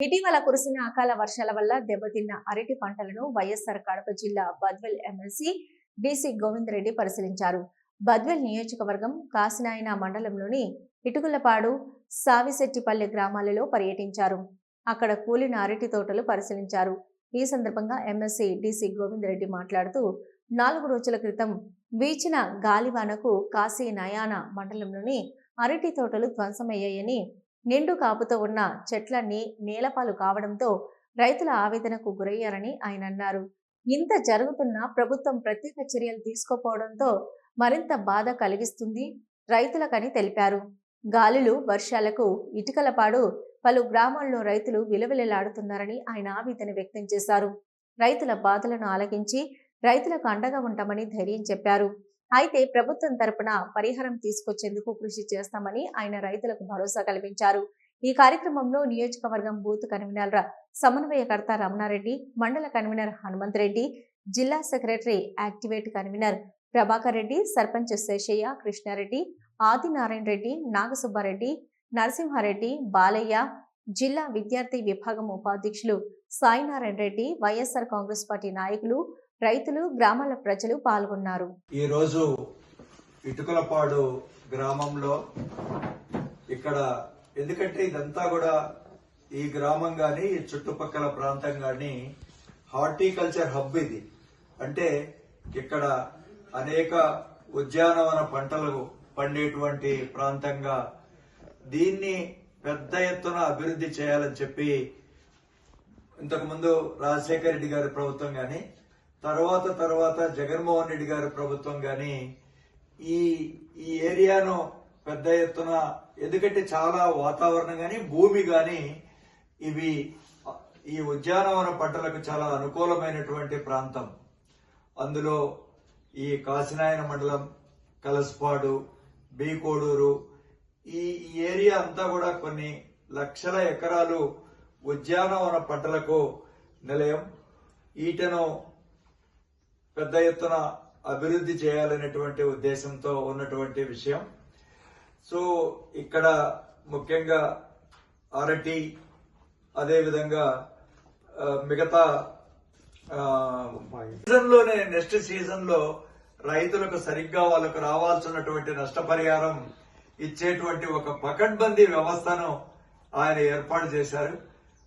ఇటీవల కురిసిన అకాల వర్షాల వల్ల దెబ్బతిన్న అరటి పంటలను వైఎస్ఆర్ కడప జిల్లా బద్వేల్ ఎమ్మెల్సీ డీసీ గోవింద్ రెడ్డి పరిశీలించారు. బద్వేల్ నియోజకవర్గం కాసినాయన మండలంలోని ఇటుకులపాడు, సావిశెట్టిపల్లె గ్రామాలలో పర్యటించారు. అక్కడ కూలిన అరటి తోటలు పరిశీలించారు. ఈ సందర్భంగా ఎమ్మెల్సీ డీసీ గోవింద్ రెడ్డి మాట్లాడుతూ 4 రోజుల క్రితం వీచిన గాలివానకు కాశీనయాన మండలంలోని అరటి తోటలు ధ్వంసమయ్యాయని, నిండు కాపుతో ఉన్న చెట్లన్నీ నేలపాలు కావడంతో రైతుల ఆవేదనకు గురయ్యారని ఆయన అన్నారు. ఇంత జరుగుతున్నా ప్రభుత్వం ప్రత్యేక చర్యలు తీసుకోకపోవడంతో మరింత బాధ కలిగిస్తుంది రైతులకని తెలిపారు. గాలులు, వర్షాలకు ఇటుకలపాడు పలు గ్రామాల్లో రైతులు విలవిలలాడుతున్నారని ఆయన ఆవేదన వ్యక్తం చేశారు. రైతుల బాధలను ఆలకించి రైతులకు అండగా ఉంటామని ధైర్యం చెప్పారు. అయితే ప్రభుత్వం తరపున పరిహారం తీసుకొచ్చేందుకు కృషి చేస్తామని ఆయన రైతులకు భరోసా కల్పించారు. ఈ కార్యక్రమంలో నియోజకవర్గం బూత్ కన్వీనర్ సమన్వయకర్త రమణారెడ్డి, మండల కన్వీనర్ హనుమంతరెడ్డి, జిల్లా secretary activate convener Prabhakar Reddy, sarpanch Seshaiah, Krishnareddy, Adinarayana Reddy, Nagasubbareddy, Narasimhareddy, Balaiah, జిల్లా విద్యార్థి విభాగం ఉపాధ్యక్షులు Sainarayana Reddy, YSR Congress party నాయకులు, రైతులు, గ్రామాల ప్రజలు పాల్గొన్నారు. ఈ రోజు ఇటుకలపాడు గ్రామంలో ఇక్కడ ఎందుకంటే ఇదంతా కూడా ఈ గ్రామం గాని ఈ చుట్టుపక్కల ప్రాంతం గాని హార్టికల్చర్ హబ్ ఇది. అంటే ఇక్కడ అనేక ఉద్యానవన పంటలు పండేటువంటి ప్రాంతంగా దీన్ని పెద్ద ఎత్తున అభివృద్ధి చేయాలని చెప్పి ఇంతకుముందు రాజశేఖర రెడ్డి గారి ప్రభుత్వం గాని తర్వాత జగన్మోహన్ రెడ్డి గారి ప్రభుత్వం గాని ఈ ఏరియాను పెద్ద ఎత్తున, ఎందుకంటే చాలా వాతావరణం గాని భూమి గాని ఇవి ఈ ఉద్యానవన పంటలకు చాలా అనుకూలమైనటువంటి ప్రాంతం. అందులో ఈ కాసినాయన మండలం, కలసపాడు, బీకోడూరు ఈ ఏరియా అంతా కూడా కొన్ని లక్షల ఎకరాలు ఉద్యానవన పంటలకు నిలయం. ఈటను పెద్ద ఎత్తున అభివృద్ధి చేయాలనేటువంటి ఉద్దేశంతో ఉన్నటువంటి విషయం. సో ఇక్కడ ముఖ్యంగా అరటి, అదేవిధంగా మిగతా సీజన్లోనే నెక్స్ట్ సీజన్ లో రైతులకు సరిగ్గా వాళ్ళకు రావాల్సినటువంటి నష్టపరిహారం ఇచ్చేటువంటి ఒక పకడ్బందీ వ్యవస్థను ఆయన ఏర్పాటు చేశారు.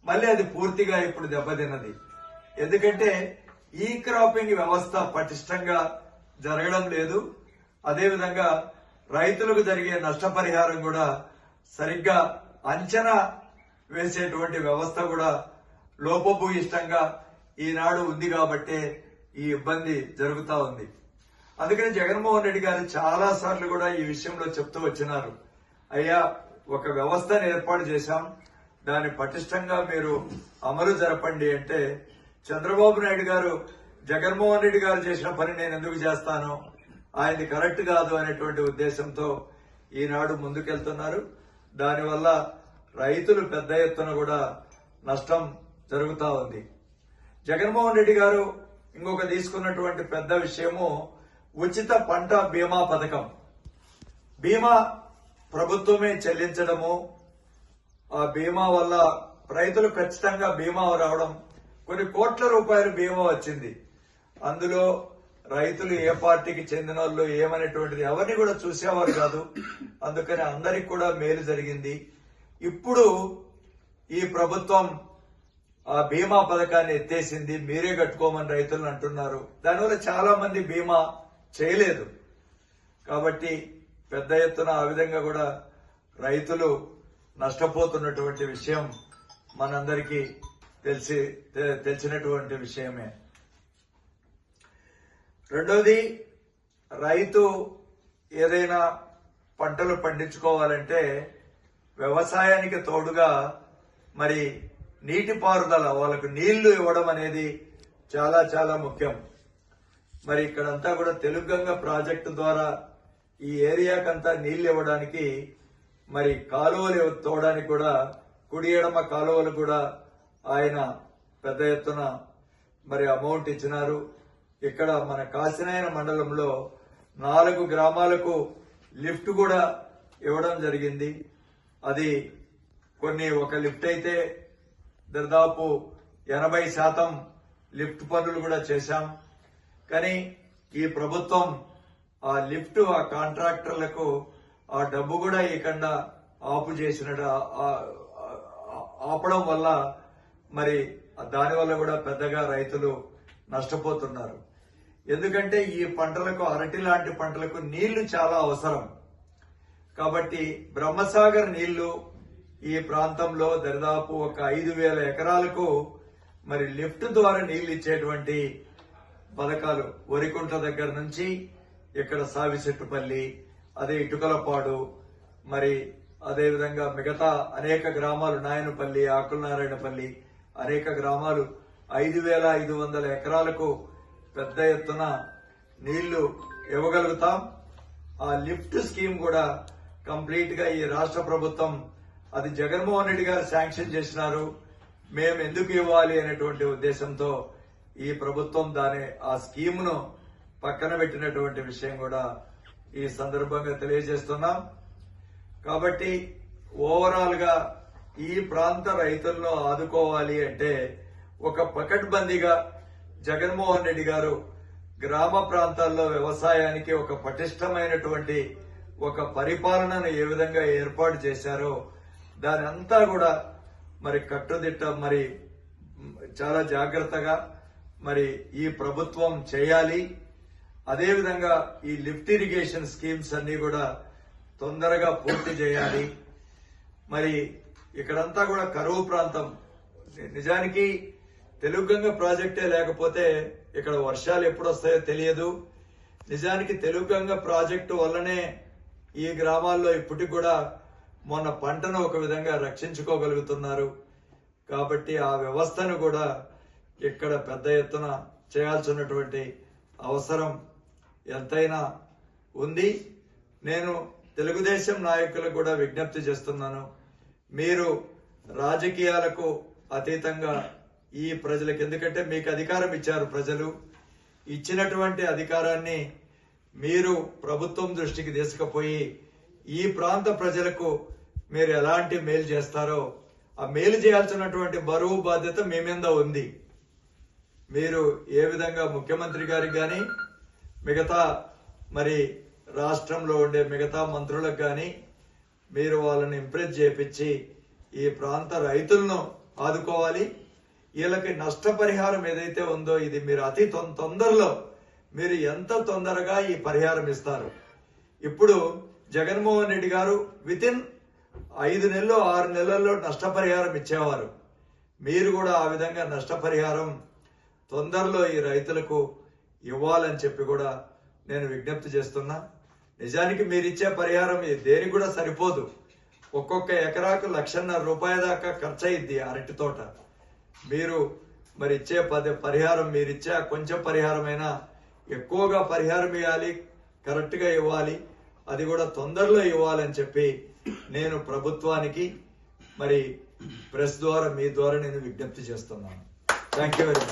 మళ్ళీ అది పూర్తిగా ఇప్పుడు దెబ్బతిన్నది. ఎందుకంటే ఈ క్రాపింగ్ వ్యవస్థ పటిష్టంగా జరగడం లేదు. అదేవిధంగా రైతులకు జరిగే నష్టపరిహారం కూడా సరిగ్గా అంచనా వేసేటువంటి వ్యవస్థ కూడా లోపభూయిష్టంగా ఈనాడు ఉంది కాబట్టి ఈ ఇబ్బంది జరుగుతా ఉంది. అందుకని జగన్మోహన్ రెడ్డి గారు చాలా సార్లు కూడా ఈ విషయంలో చెప్తూ వచ్చినారు. అయ్యా, ఒక వ్యవస్థను ఏర్పాటు చేశాం, దాన్ని పటిష్టంగా మీరు అమలు జరపండి అంటే చంద్రబాబు నాయుడు గారు జగన్మోహన్ రెడ్డి గారు చేసిన పని నేను ఎందుకు చేస్తాను, ఆయనది కరెక్ట్ కాదు అనేటువంటి ఉద్దేశంతో ఈనాడు ముందుకెళ్తున్నారు. దానివల్ల రైతులు పెద్ద ఎత్తున కూడా నష్టం జరుగుతా ఉంది. జగన్మోహన్ రెడ్డి గారు ఇంకొక తీసుకున్నటువంటి పెద్ద విషయము ఉచిత పంట బీమా పథకం. బీమా ప్రభుత్వమే చెల్లించడము, ఆ బీమా వల్ల రైతులు ఖచ్చితంగా బీమా రావడం, కొన్ని కోట్ల రూపాయలు బీమా వచ్చింది. అందులో రైతులు ఏ పార్టీకి చెందిన వాళ్ళు ఏమనేటువంటిది ఎవరిని కూడా చూసేవారు కాదు. అందుకని అందరికి కూడా మేలు జరిగింది. ఇప్పుడు ఈ ప్రభుత్వం ఆ బీమా పథకాన్ని ఎత్తేసింది, మీరే కట్టుకోమని రైతులను అంటున్నారు. దానివల్ల చాలా మంది బీమా చేయలేదు. కాబట్టి పెద్ద ఎత్తున ఆ విధంగా కూడా రైతులు నష్టపోతున్నటువంటి విషయం మనందరికీ తెలిసినటువంటి విషయమే. రెండోది, రైతు ఏదైనా పంటలు పండించుకోవాలంటే వ్యవసాయానికి తోడుగా మరి నీటిపారుదల, వాళ్ళకు నీళ్లు ఇవ్వడం అనేది చాలా చాలా ముఖ్యం. మరి ఇక్కడంతా కూడా తెలుగంగ ప్రాజెక్టు ద్వారా ఈ ఏరియాకంతా నీళ్లు ఇవ్వడానికి మరి కాలువలు తోవడానికి కూడా కుడి ఎడమ కాలువలు కూడా ఆయన పెద్ద ఎత్తున మరి అమౌంట్ ఇచ్చినారు. ఇక్కడ మన కాసినాయన మండలంలో 4 గ్రామాలకు లిఫ్ట్ కూడా ఇవ్వడం జరిగింది. అది కొన్ని ఒక లిఫ్ట్ అయితే దాదాపు 80% లిఫ్ట్ పనులు కూడా చేశాం. కానీ ఈ ప్రభుత్వం ఆ లిఫ్ట్ ఆ కాంట్రాక్టర్లకు ఆ డబ్బు కూడా ఇవ్వకుండా ఆపు చేసినట్టు ఆపడం వల్ల మరి దానివల్ల కూడా పెద్దగా రైతులు నష్టపోతున్నారు. ఎందుకంటే ఈ పంటలకు అరటి లాంటి పంటలకు నీళ్లు చాలా అవసరం. కాబట్టి బ్రహ్మసాగర్ నీళ్లు ఈ ప్రాంతంలో దాదాపు ఒక 5,000 ఎకరాలకు మరి లిఫ్ట్ ద్వారా నీళ్లు ఇచ్చేటువంటి పథకాలు వరికుంట దగ్గర నుంచి ఇక్కడ సావిచెట్టుపల్లి, అదే ఇటుకలపాడు, మరి అదేవిధంగా మిగతా అనేక గ్రామాలు నాయనపల్లి, ఆకులనారాయణపల్లి అనేక గ్రామాలు 5,500 ఎకరాలకు పెద్ద ఎత్తున నీళ్లు ఇవ్వగలుగుతాం. ఆ లిఫ్ట్ స్కీమ్ కూడా కంప్లీట్ గా ఈ రాష్ట్ర ప్రభుత్వం అది జగన్మోహన్ రెడ్డి గారు శాంక్షన్ చేసినారు. మేము ఎందుకు ఇవ్వాలి అనేటువంటి ఉద్దేశంతో ఈ ప్రభుత్వం ఆ స్కీమ్ ను పక్కన పెట్టినటువంటి విషయం కూడా ఈ సందర్భంగా తెలియజేస్తున్నాం. కాబట్టి ఓవరాల్ గా ఈ ప్రాంత రైతులను ఆదుకోవాలి అంటే ఒక పకడ్బందీగా జగన్మోహన్ రెడ్డి గారు గ్రామ ప్రాంతాల్లో వ్యవసాయానికి ఒక పటిష్టమైనటువంటి ఒక పరిపాలనను ఏ విధంగా ఏర్పాటు చేశారో దాని అంతా కూడా మరి కట్టుదిట్ట మరి చాలా జాగ్రత్తగా మరి ఈ ప్రభుత్వం చేయాలి. అదేవిధంగా ఈ లిఫ్ట్ ఇరిగేషన్ స్కీమ్స్ అన్ని కూడా తొందరగా పూర్తి చేయాలి. మరి ఇక్కడంతా కూడా కరువు ప్రాంతం. నిజానికి తెలుగుగంగ ప్రాజెక్టే లేకపోతే ఇక్కడ వర్షాలు ఎప్పుడు వస్తాయో తెలియదు. నిజానికి తెలుగుగంగ ప్రాజెక్టు వల్లనే ఈ గ్రామాల్లో ఇప్పటికి కూడా మొన్న పంటను ఒక విధంగా రక్షించుకోగలుగుతున్నారు. కాబట్టి ఆ వ్యవస్థను కూడా ఇక్కడ పెద్ద ఎత్తున చేయాల్సినటువంటి అవసరం ఎంతైనా ఉంది. నేను తెలుగుదేశం నాయకులకు కూడా విజ్ఞప్తి చేస్తున్నాను. మీరు రాజకీయాలకు అతీతంగా ఈ ప్రజలకు, ఎందుకంటే మీకు అధికారం ఇచ్చారు ప్రజలు, ఇచ్చినటువంటి అధికారాన్ని మీరు ప్రభుత్వం దృష్టికి తీసుకుపోయి ఈ ప్రాంత ప్రజలకు మీరు ఎలాంటి మేలు చేస్తారో ఆ మేలు చేయాల్సినటువంటి బరువు బాధ్యత మీ మీద ఉంది. మీరు ఏ విధంగా ముఖ్యమంత్రి గారికి కానీ మిగతా మరి రాష్ట్రంలో ఉండే మిగతా మంత్రులకు కానీ మీరు వాళ్ళని ఇంప్రెస్ చేపించి ఈ ప్రాంత రైతులను ఆదుకోవాలి. వీళ్ళకి నష్టపరిహారం ఏదైతే ఉందో ఇది మీరు అతి తొందరలో మీరు ఎంత తొందరగా ఈ పరిహారం ఇస్తారు. ఇప్పుడు జగన్మోహన్ రెడ్డి గారు వితిన్ 5 నెలలు 6 నెలల్లో నష్టపరిహారం ఇచ్చేవారు. మీరు కూడా ఆ విధంగా నష్టపరిహారం తొందరలో ఈ రైతులకు ఇవ్వాలని చెప్పి కూడా నేను విజ్ఞప్తి చేస్తున్నా. నిజానికి మీరిచ్చే పరిహారం దేనికి కూడా సరిపోదు. ఒక్కొక్క ఎకరాకు 1,50,000 రూపాయల దాకా ఖర్చు అయింది అరటి తోట. మీరు మరి ఇచ్చే పరిహారం మీరిచ్చే కొంచెం పరిహారమైనా ఎక్కువగా పరిహారం ఇవ్వాలి, కరెక్ట్ గా ఇవ్వాలి, అది కూడా తొందరలో ఇవ్వాలని చెప్పి నేను ప్రభుత్వానికి మరి ప్రెస్ ద్వారా మీ ద్వారా నేను విజ్ఞప్తి చేస్తున్నాను. Thank you very much.